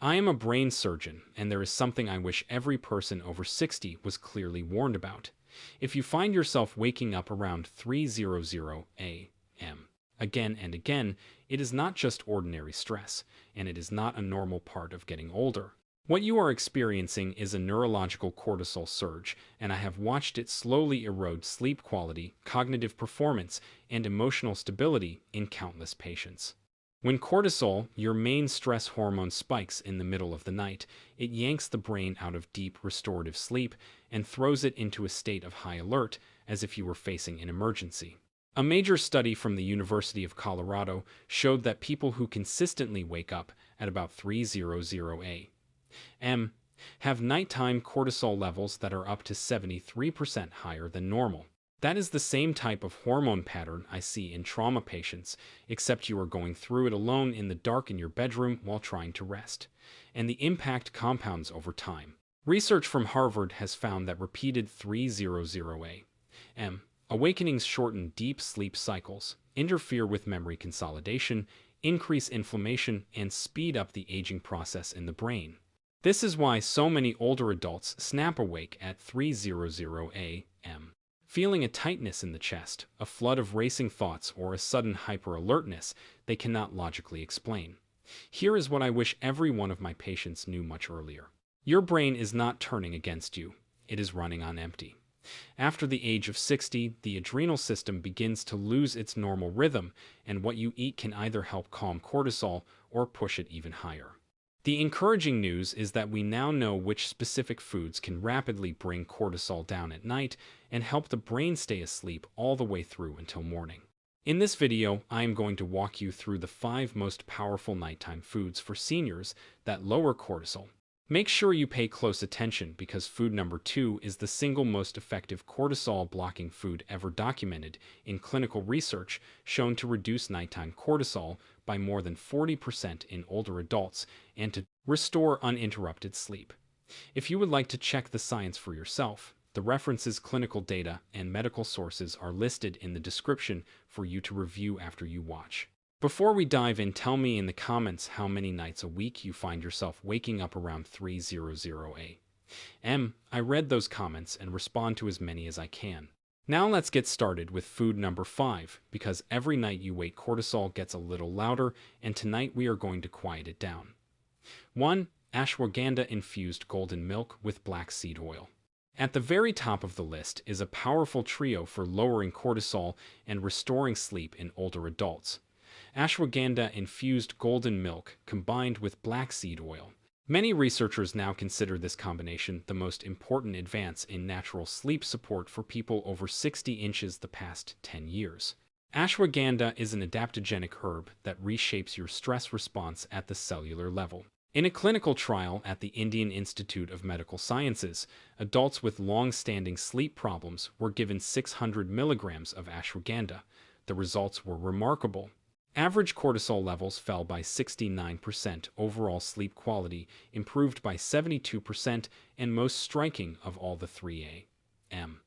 I am a brain surgeon, and there is something I wish every person over 60 was clearly warned about. If you find yourself waking up around 3:00 a.m. again and again, it is not just ordinary stress, and it is not a normal part of getting older. What you are experiencing is a neurological cortisol surge, and I have watched it slowly erode sleep quality, cognitive performance, and emotional stability in countless patients. When cortisol, your main stress hormone, spikes in the middle of the night, it yanks the brain out of deep restorative sleep and throws it into a state of high alert, as if you were facing an emergency. A major study from the University of Colorado showed that people who consistently wake up at about 3:00 a.m. have nighttime cortisol levels that are up to 73% higher than normal. That is the same type of hormone pattern I see in trauma patients, except you are going through it alone in the dark in your bedroom while trying to rest. And the impact compounds over time. Research from Harvard has found that repeated 3:00 a.m. awakenings shorten deep sleep cycles, interfere with memory consolidation, increase inflammation, and speed up the aging process in the brain. This is why so many older adults snap awake at 3:00 a.m. feeling a tightness in the chest, a flood of racing thoughts, or a sudden hyper-alertness they cannot logically explain. Here is what I wish every one of my patients knew much earlier. Your brain is not turning against you. It is running on empty. After the age of 60, the adrenal system begins to lose its normal rhythm, and what you eat can either help calm cortisol or push it even higher. The encouraging news is that we now know which specific foods can rapidly bring cortisol down at night and help the brain stay asleep all the way through until morning. In this video, I am going to walk you through the 5 most powerful nighttime foods for seniors that lower cortisol. Make sure you pay close attention because food number 2 is the single most effective cortisol-blocking food ever documented in clinical research, shown to reduce nighttime cortisol by more than 40% in older adults and to restore uninterrupted sleep. If you would like to check the science for yourself, the references, clinical data, and medical sources are listed in the description for you to review after you watch. Before we dive in, tell me in the comments how many nights a week you find yourself waking up around 3:00 a.m. I read those comments and respond to as many as I can. Now let's get started with food number 5, because every night you wait, cortisol gets a little louder, and tonight we are going to quiet it down. 1. Ashwagandha infused golden milk with black seed oil. At the very top of the list is a powerful trio for lowering cortisol and restoring sleep in older adults. Ashwagandha infused golden milk combined with black seed oil. Many researchers now consider this combination the most important advance in natural sleep support for people over 60 inches the past 10 years. Ashwagandha is an adaptogenic herb that reshapes your stress response at the cellular level. In a clinical trial at the Indian Institute of Medical Sciences, adults with long-standing sleep problems were given 600 milligrams of ashwagandha. The results were remarkable. Average cortisol levels fell by 69%, overall sleep quality improved by 72%, and most striking of all, the 3 a.m.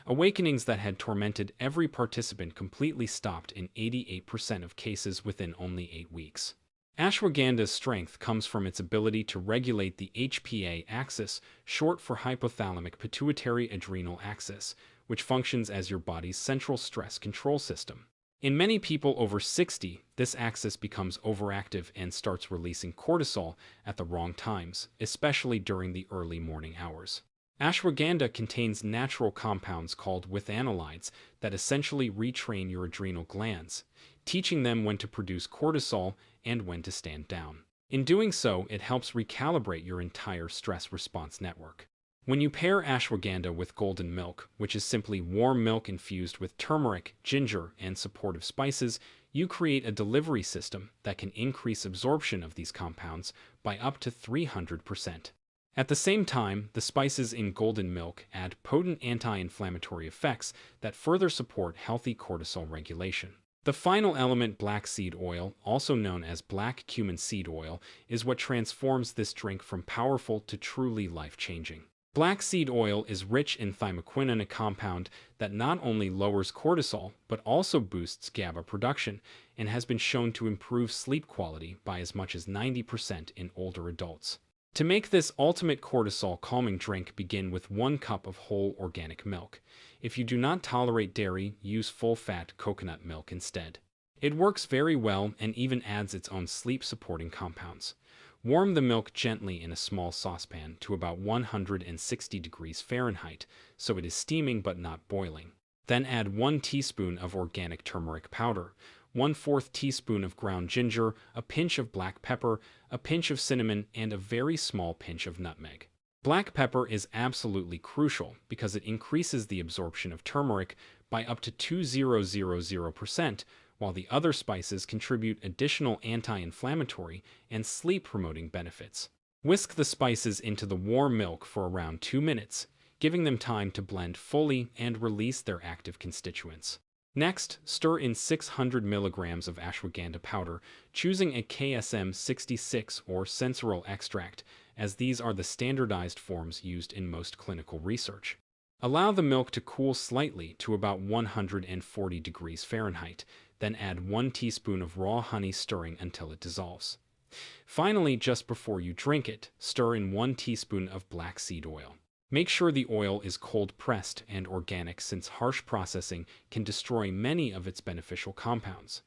awakenings that had tormented every participant completely stopped in 88% of cases within only 8 weeks. Ashwagandha's strength comes from its ability to regulate the HPA axis, short for hypothalamic pituitary adrenal axis, which functions as your body's central stress control system. In many people over 60, this axis becomes overactive and starts releasing cortisol at the wrong times, especially during the early morning hours. Ashwagandha contains natural compounds called withanolides that essentially retrain your adrenal glands, teaching them when to produce cortisol and when to stand down. In doing so, it helps recalibrate your entire stress response network. When you pair ashwagandha with golden milk, which is simply warm milk infused with turmeric, ginger, and supportive spices, you create a delivery system that can increase absorption of these compounds by up to 300%. At the same time, the spices in golden milk add potent anti-inflammatory effects that further support healthy cortisol regulation. The final element, black seed oil, also known as black cumin seed oil, is what transforms this drink from powerful to truly life-changing. Black seed oil is rich in thymoquinone, a compound that not only lowers cortisol but also boosts GABA production and has been shown to improve sleep quality by as much as 90% in older adults. To make this ultimate cortisol calming drink, begin with 1 cup of whole organic milk. If you do not tolerate dairy, use full-fat coconut milk instead. It works very well and even adds its own sleep-supporting compounds. Warm the milk gently in a small saucepan to about 160 degrees Fahrenheit, so it is steaming but not boiling. Then add 1 teaspoon of organic turmeric powder, 1/4 teaspoon of ground ginger, a pinch of black pepper, a pinch of cinnamon, and a very small pinch of nutmeg. Black pepper is absolutely crucial because it increases the absorption of turmeric by up to 2000%, while the other spices contribute additional anti-inflammatory and sleep-promoting benefits. Whisk the spices into the warm milk for around 2 minutes, giving them time to blend fully and release their active constituents. Next, stir in 600 milligrams of ashwagandha powder, choosing a KSM 66 or sensoril extract, as these are the standardized forms used in most clinical research. Allow the milk to cool slightly to about 140 degrees Fahrenheit, then add 1 teaspoon of raw honey, stirring until it dissolves. Finally, just before you drink it, stir in 1 teaspoon of black seed oil. Make sure the oil is cold-pressed and organic, since harsh processing can destroy many of its beneficial compounds.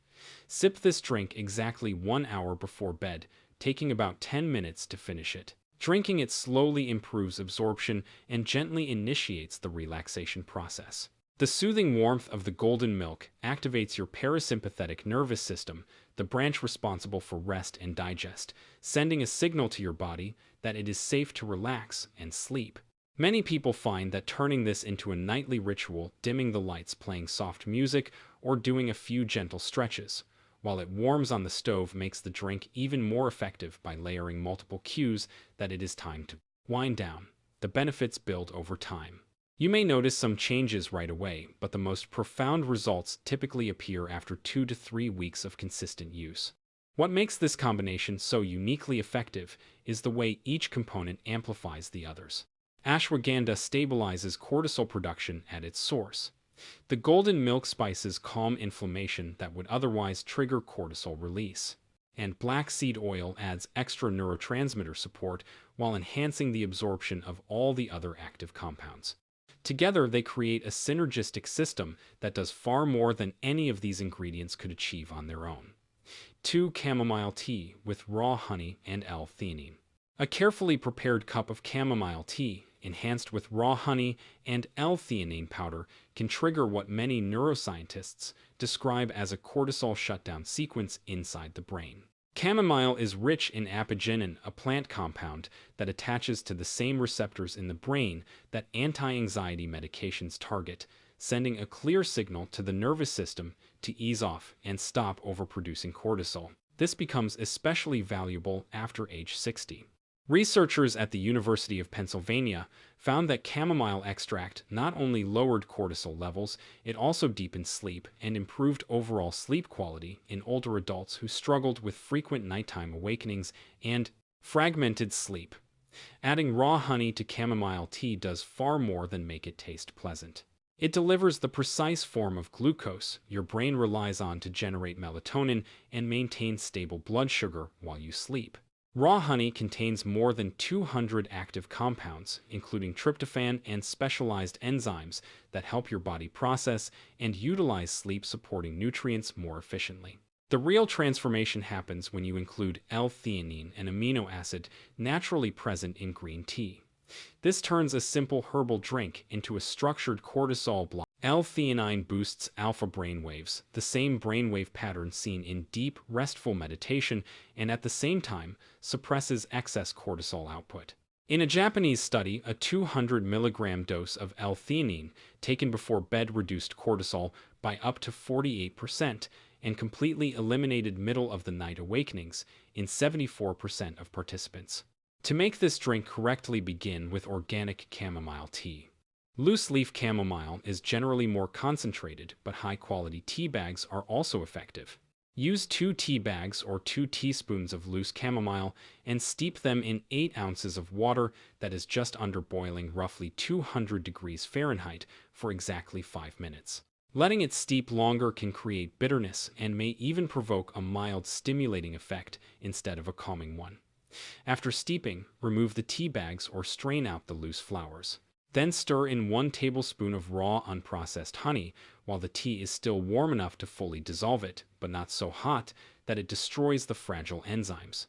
Sip this drink exactly 1 hour before bed, taking about 10 minutes to finish it. Drinking it slowly improves absorption and gently initiates the relaxation process. The soothing warmth of the golden milk activates your parasympathetic nervous system, the branch responsible for rest and digest, sending a signal to your body that it is safe to relax and sleep. Many people find that turning this into a nightly ritual, dimming the lights, playing soft music, or doing a few gentle stretches, while it warms on the stove, makes the drink even more effective by layering multiple cues that it is time to wind down. The benefits build over time. You may notice some changes right away, but the most profound results typically appear after 2 to 3 weeks of consistent use. What makes this combination so uniquely effective is the way each component amplifies the others. Ashwagandha stabilizes cortisol production at its source. The golden milk spices calm inflammation that would otherwise trigger cortisol release. And black seed oil adds extra neurotransmitter support while enhancing the absorption of all the other active compounds. Together, they create a synergistic system that does far more than any of these ingredients could achieve on their own. 2. Chamomile tea with raw honey and L-theanine. A carefully prepared cup of chamomile tea, enhanced with raw honey and L-theanine powder, can trigger what many neuroscientists describe as a cortisol shutdown sequence inside the brain. Chamomile is rich in apigenin, a plant compound that attaches to the same receptors in the brain that anti-anxiety medications target, sending a clear signal to the nervous system to ease off and stop overproducing cortisol. This becomes especially valuable after age 60. Researchers at the University of Pennsylvania found that chamomile extract not only lowered cortisol levels, it also deepened sleep and improved overall sleep quality in older adults who struggled with frequent nighttime awakenings and fragmented sleep. Adding raw honey to chamomile tea does far more than make it taste pleasant. It delivers the precise form of glucose your brain relies on to generate melatonin and maintain stable blood sugar while you sleep. Raw honey contains more than 200 active compounds, including tryptophan and specialized enzymes that help your body process and utilize sleep-supporting nutrients more efficiently. The real transformation happens when you include L-theanine, an amino acid naturally present in green tea. This turns a simple herbal drink into a structured cortisol block. L-theanine boosts alpha brainwaves, the same brainwave pattern seen in deep, restful meditation, and at the same time suppresses excess cortisol output. In a Japanese study, a 200 milligram dose of L-theanine taken before bed reduced cortisol by up to 48% and completely eliminated middle-of-the-night awakenings in 74% of participants. To make this drink correctly, begin with organic chamomile tea. Loose-leaf chamomile is generally more concentrated, but high-quality tea bags are also effective. Use 2 tea bags or 2 teaspoons of loose chamomile and steep them in 8 ounces of water that is just under boiling, roughly 200 degrees Fahrenheit, for exactly 5 minutes. Letting it steep longer can create bitterness and may even provoke a mild stimulating effect instead of a calming one. After steeping, remove the tea bags or strain out the loose flowers. Then stir in 1 tablespoon of raw unprocessed honey while the tea is still warm enough to fully dissolve it, but not so hot that it destroys the fragile enzymes.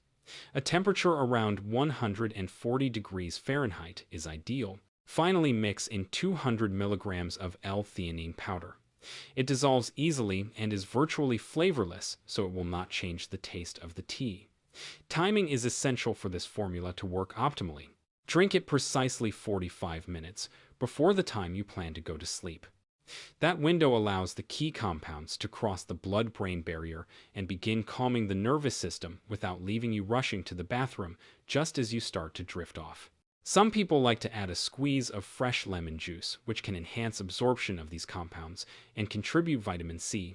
A temperature around 140 degrees Fahrenheit is ideal. Finally, mix in 200 milligrams of L-theanine powder. It dissolves easily and is virtually flavorless, so it will not change the taste of the tea. Timing is essential for this formula to work optimally. Drink it precisely 45 minutes before the time you plan to go to sleep. That window allows the key compounds to cross the blood-brain barrier and begin calming the nervous system without leaving you rushing to the bathroom just as you start to drift off. Some people like to add a squeeze of fresh lemon juice, which can enhance absorption of these compounds and contribute vitamin C,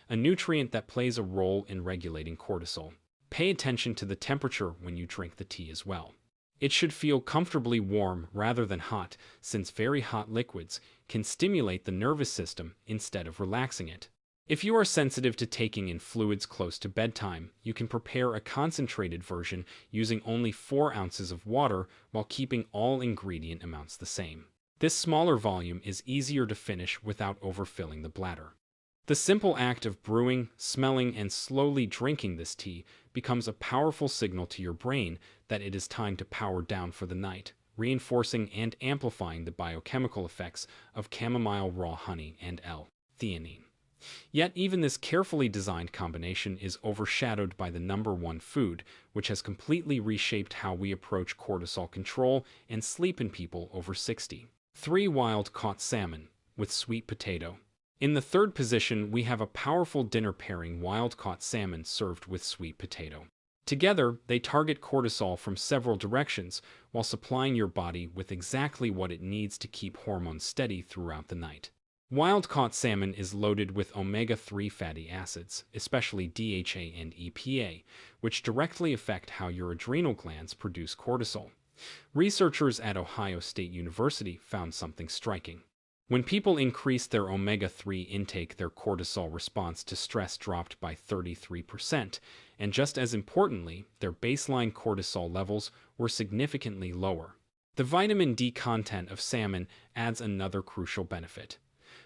a nutrient that plays a role in regulating cortisol. Pay attention to the temperature when you drink the tea as well. It should feel comfortably warm rather than hot, since very hot liquids can stimulate the nervous system instead of relaxing it. If you are sensitive to taking in fluids close to bedtime, you can prepare a concentrated version using only 4 ounces of water while keeping all ingredient amounts the same. This smaller volume is easier to finish without overfilling the bladder. The simple act of brewing, smelling, and slowly drinking this tea becomes a powerful signal to your brain that it is time to power down for the night, reinforcing and amplifying the biochemical effects of chamomile raw honey and L-theanine. Yet even this carefully designed combination is overshadowed by the #1 food, which has completely reshaped how we approach cortisol control and sleep in people over 60. 3 wild-caught salmon with sweet potato. In the third position, we have a powerful dinner pairing: wild-caught salmon served with sweet potato. Together, they target cortisol from several directions while supplying your body with exactly what it needs to keep hormones steady throughout the night. Wild-caught salmon is loaded with omega-3 fatty acids, especially DHA and EPA, which directly affect how your adrenal glands produce cortisol. Researchers at Ohio State University found something striking. When people increased their omega-3 intake, their cortisol response to stress dropped by 33%, and just as importantly, their baseline cortisol levels were significantly lower. The vitamin D content of salmon adds another crucial benefit.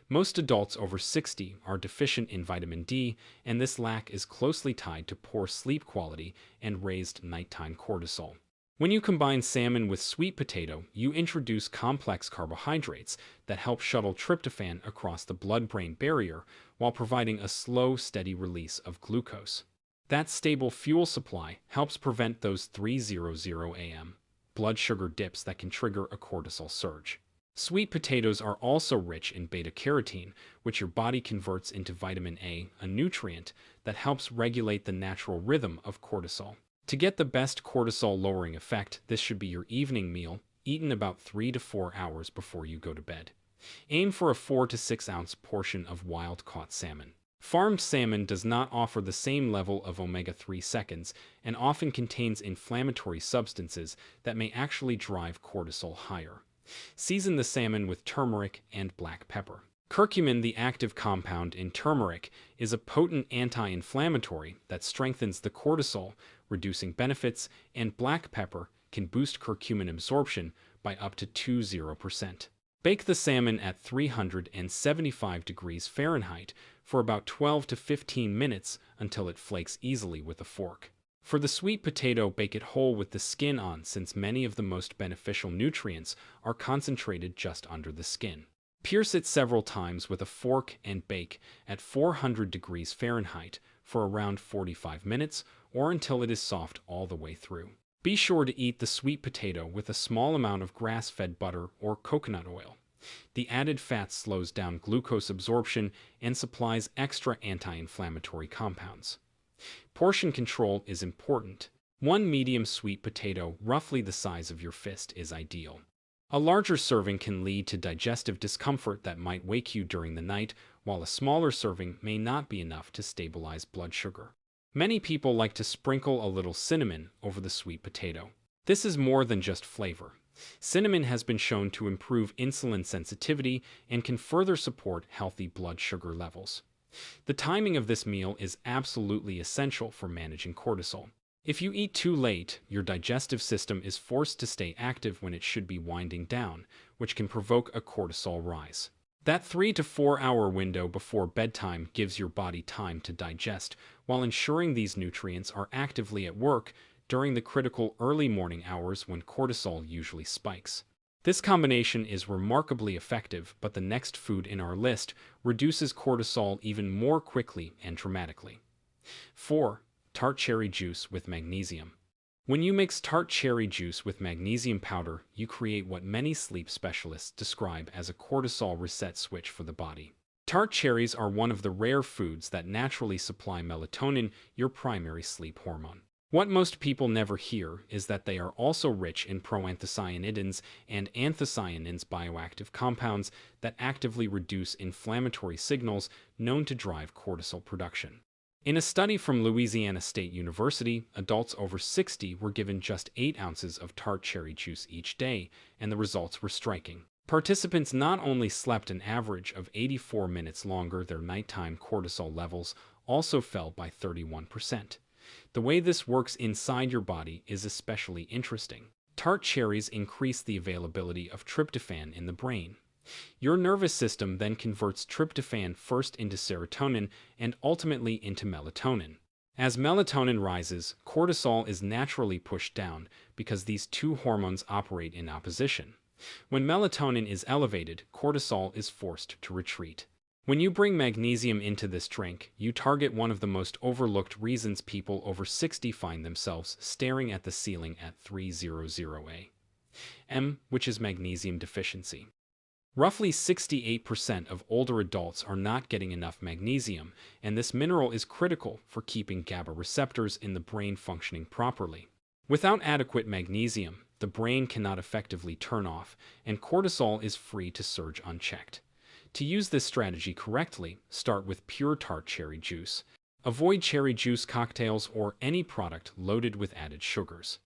Most adults over 60 are deficient in vitamin D, and this lack is closely tied to poor sleep quality and raised nighttime cortisol. When you combine salmon with sweet potato, you introduce complex carbohydrates that help shuttle tryptophan across the blood-brain barrier while providing a slow, steady release of glucose. That stable fuel supply helps prevent those 300 AM blood sugar dips that can trigger a cortisol surge. Sweet potatoes are also rich in beta-carotene, which your body converts into vitamin A, a nutrient that helps regulate the natural rhythm of cortisol. To get the best cortisol-lowering effect, this should be your evening meal, eaten about 3 to 4 hours before you go to bed. Aim for a 4 to 6 ounce portion of wild-caught salmon. Farmed salmon does not offer the same level of omega-3 seconds and often contains inflammatory substances that may actually drive cortisol higher. Season the salmon with turmeric and black pepper. Curcumin, the active compound in turmeric, is a potent anti-inflammatory that strengthens the cortisol reducing benefits, and black pepper can boost curcumin absorption by up to 20%. Bake the salmon at 375 degrees Fahrenheit for about 12 to 15 minutes until it flakes easily with a fork. For the sweet potato, bake it whole with the skin on, since many of the most beneficial nutrients are concentrated just under the skin. Pierce it several times with a fork and bake at 400 degrees Fahrenheit for around 45 minutes or until it is soft all the way through. Be sure to eat the sweet potato with a small amount of grass-fed butter or coconut oil. The added fat slows down glucose absorption and supplies extra anti-inflammatory compounds. Portion control is important. 1 medium sweet potato, roughly the size of your fist, is ideal. A larger serving can lead to digestive discomfort that might wake you during the night, while a smaller serving may not be enough to stabilize blood sugar. Many people like to sprinkle a little cinnamon over the sweet potato. This is more than just flavor. Cinnamon has been shown to improve insulin sensitivity and can further support healthy blood sugar levels. The timing of this meal is absolutely essential for managing cortisol. If you eat too late, your digestive system is forced to stay active when it should be winding down, which can provoke a cortisol rise. That 3 to 4 hour window before bedtime gives your body time to digest, while ensuring these nutrients are actively at work during the critical early morning hours when cortisol usually spikes. This combination is remarkably effective, but the next food in our list reduces cortisol even more quickly and dramatically. 4. Tart cherry juice with magnesium. When you mix tart cherry juice with magnesium powder, you create what many sleep specialists describe as a cortisol reset switch for the body. Tart cherries are one of the rare foods that naturally supply melatonin, your primary sleep hormone. What most people never hear is that they are also rich in proanthocyanidins and anthocyanins, bioactive compounds that actively reduce inflammatory signals known to drive cortisol production. In a study from Louisiana State University, adults over 60 were given just 8 ounces of tart cherry juice each day, and the results were striking. Participants not only slept an average of 84 minutes longer, their nighttime cortisol levels also fell by 31%. The way this works inside your body is especially interesting. Tart cherries increase the availability of tryptophan in the brain. Your nervous system then converts tryptophan first into serotonin and ultimately into melatonin. As melatonin rises, cortisol is naturally pushed down because these two hormones operate in opposition. When melatonin is elevated, cortisol is forced to retreat. When you bring magnesium into this drink, you target one of the most overlooked reasons people over 60 find themselves staring at the ceiling at 300 a.m., which is magnesium deficiency. Roughly 68% of older adults are not getting enough magnesium, and this mineral is critical for keeping GABA receptors in the brain functioning properly. Without adequate magnesium, the brain cannot effectively turn off, and cortisol is free to surge unchecked. To use this strategy correctly, start with pure tart cherry juice. Avoid cherry juice cocktails or any product loaded with added sugars.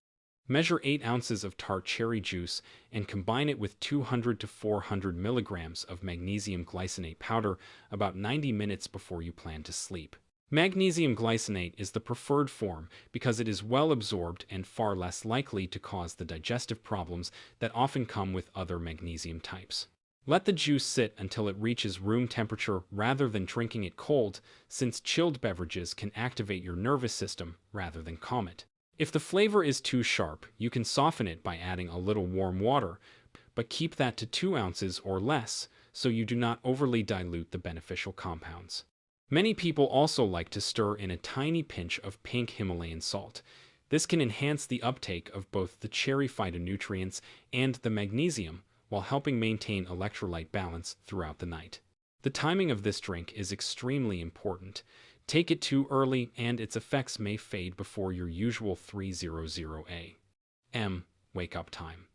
Measure 8 ounces of tart cherry juice and combine it with 200 to 400 milligrams of magnesium glycinate powder about 90 minutes before you plan to sleep. Magnesium glycinate is the preferred form because it is well absorbed and far less likely to cause the digestive problems that often come with other magnesium types. Let the juice sit until it reaches room temperature rather than drinking it cold, since chilled beverages can activate your nervous system rather than calm it. If the flavor is too sharp, you can soften it by adding a little warm water, but keep that to 2 ounces or less so you do not overly dilute the beneficial compounds. Many people also like to stir in a tiny pinch of pink Himalayan salt. This can enhance the uptake of both the cherry phytonutrients and the magnesium, while helping maintain electrolyte balance throughout the night. The timing of this drink is extremely important. Take it too early and its effects may fade before your usual 300 a.m. wake-up time.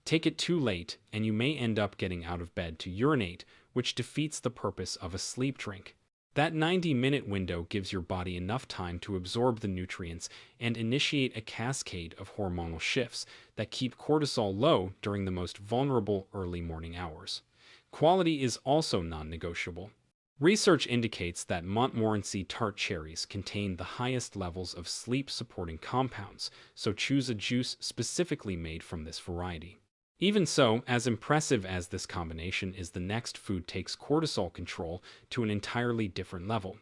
Take it too late and you may end up getting out of bed to urinate, which defeats the purpose of a sleep drink. That 90-minute window gives your body enough time to absorb the nutrients and initiate a cascade of hormonal shifts that keep cortisol low during the most vulnerable early morning hours. Quality is also non-negotiable. Research indicates that Montmorency tart cherries contain the highest levels of sleep-supporting compounds, so choose a juice specifically made from this variety. Even so, as impressive as this combination is, the next food takes cortisol control to an entirely different level.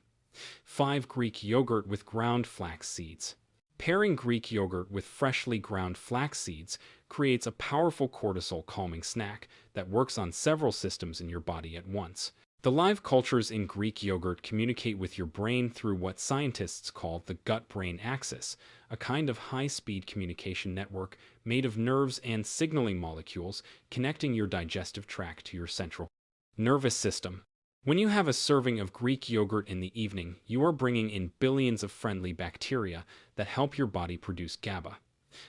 5. Greek yogurt with ground flax seeds. Pairing Greek yogurt with freshly ground flax seeds creates a powerful cortisol calming snack that works on several systems in your body at once. The live cultures in Greek yogurt communicate with your brain through what scientists call the gut-brain axis, a kind of high-speed communication network made of nerves and signaling molecules connecting your digestive tract to your central nervous system. When you have a serving of Greek yogurt in the evening, you are bringing in billions of friendly bacteria that help your body produce GABA.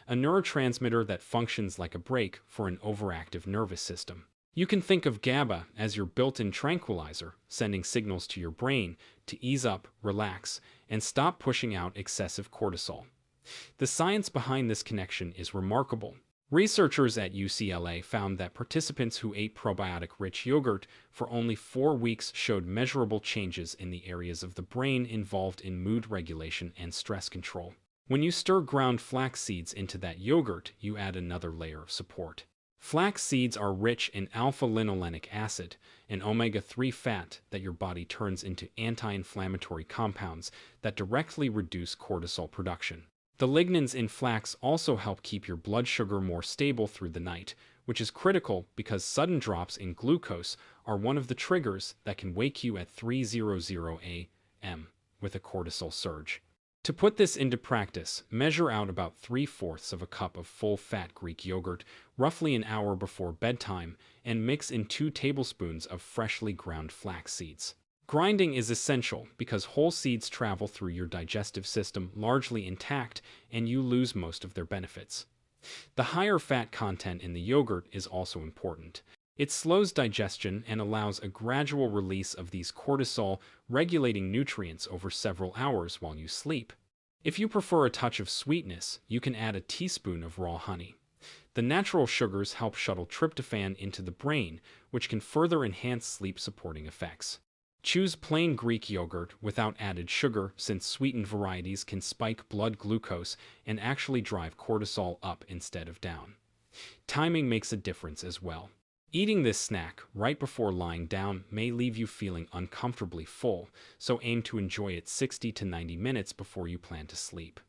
a neurotransmitter that functions like a brake for an overactive nervous system. You can think of GABA as your built-in tranquilizer, sending signals to your brain to ease up, relax, and stop pushing out excessive cortisol. The science behind this connection is remarkable. Researchers at UCLA found that participants who ate probiotic-rich yogurt for only 4 weeks showed measurable changes in the areas of the brain involved in mood regulation and stress control. When you stir ground flax seeds into that yogurt, you add another layer of support. Flax seeds are rich in alpha-linolenic acid, an omega-3 fat that your body turns into anti-inflammatory compounds that directly reduce cortisol production. The lignans in flax also help keep your blood sugar more stable through the night, which is critical because sudden drops in glucose are one of the triggers that can wake you at 3:00 a.m. with a cortisol surge. To put this into practice, measure out about 3/4 of a cup of full-fat Greek yogurt roughly an hour before bedtime and mix in 2 tablespoons of freshly ground flax seeds. Grinding is essential because whole seeds travel through your digestive system largely intact and you lose most of their benefits. The higher fat content in the yogurt is also important. It slows digestion and allows a gradual release of these cortisol-regulating nutrients over several hours while you sleep. If you prefer a touch of sweetness, you can add a teaspoon of raw honey. The natural sugars help shuttle tryptophan into the brain, which can further enhance sleep-supporting effects. Choose plain Greek yogurt without added sugar, since sweetened varieties can spike blood glucose and actually drive cortisol up instead of down. Timing makes a difference as well. Eating this snack right before lying down may leave you feeling uncomfortably full, so aim to enjoy it 60 to 90 minutes before you plan to sleep.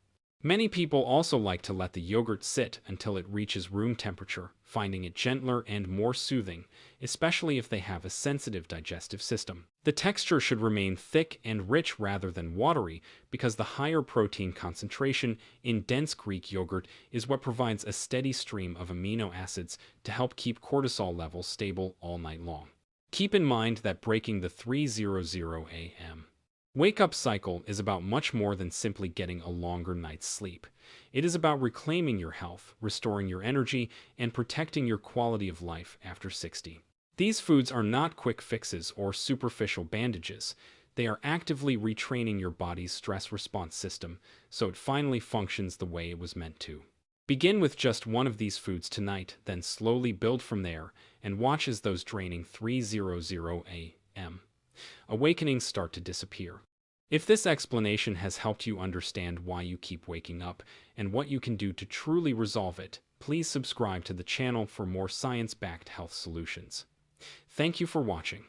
Many people also like to let the yogurt sit until it reaches room temperature, finding it gentler and more soothing, especially if they have a sensitive digestive system. The texture should remain thick and rich rather than watery because the higher protein concentration in dense Greek yogurt is what provides a steady stream of amino acids to help keep cortisol levels stable all night long. Keep in mind that breaking the 3:00 a.m. wake-up cycle is about much more than simply getting a longer night's sleep. It is about reclaiming your health, restoring your energy, and protecting your quality of life after 60. These foods are not quick fixes or superficial bandages. They are actively retraining your body's stress response system so it finally functions the way it was meant to. Begin with just one of these foods tonight, then slowly build from there and watch as those draining 3:00 a.m. awakenings start to disappear. If this explanation has helped you understand why you keep waking up and what you can do to truly resolve it, please subscribe to the channel for more science-backed health solutions. Thank you for watching.